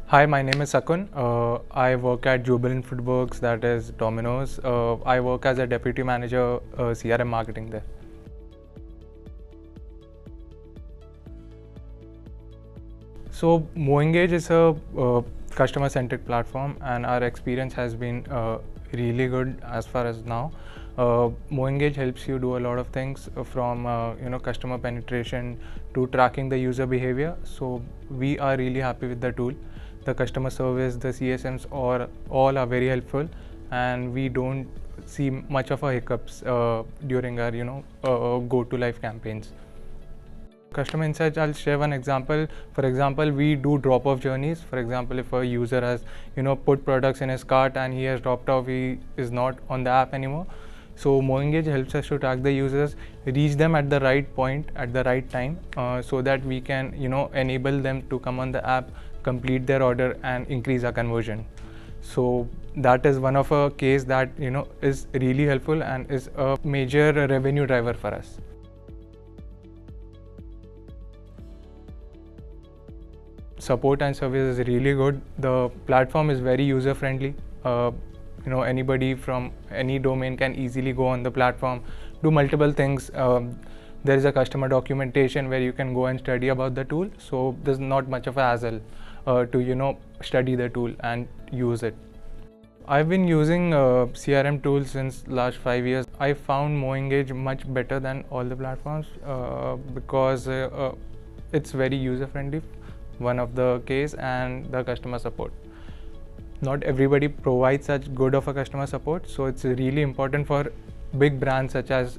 Hi, my name is Sakun. I work at Jubilant Foodworks, that is Domino's. I work as a deputy manager, CRM Marketing there. So MoEngage is a customer-centric platform, and our experience has been really good as far as now. MoEngage helps you do a lot of things from customer penetration to tracking the user behavior. So we are really happy with the tool. The customer service, the CSMs, all are very helpful, and we don't see much of a hiccups during our go to live campaigns. Customer insights, I'll share one example. For example, we do drop off journeys. For example, if a user has put products in his cart and he has dropped off, he is not on the app anymore. So MoEngage helps us to track the users, reach them at the right point at the right time, so that we can enable them to come on the app, complete their order, and increase our conversion. So that is one of a case that is really helpful and is a major revenue driver for us. Support and service is really good. The platform is very user friendly. Anybody from any domain can easily go on the platform, do multiple things. There is a customer documentation where you can go and study about the tool. So there's not much of a hassle to study the tool and use it. I've been using CRM tools since last 5 years. I found MoEngage much better than all the platforms because it's very user friendly, one of the case, and the customer support. Not everybody provides such good of a customer support, so it's really important for big brands such as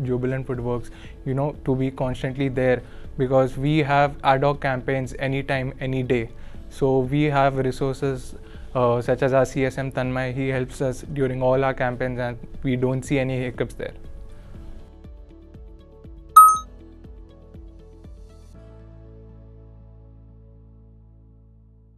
Jubilant Foodworks, to be constantly there, because we have ad hoc campaigns anytime, any day. So we have resources such as our CSM Tanmay. He helps us during all our campaigns, and we don't see any hiccups there.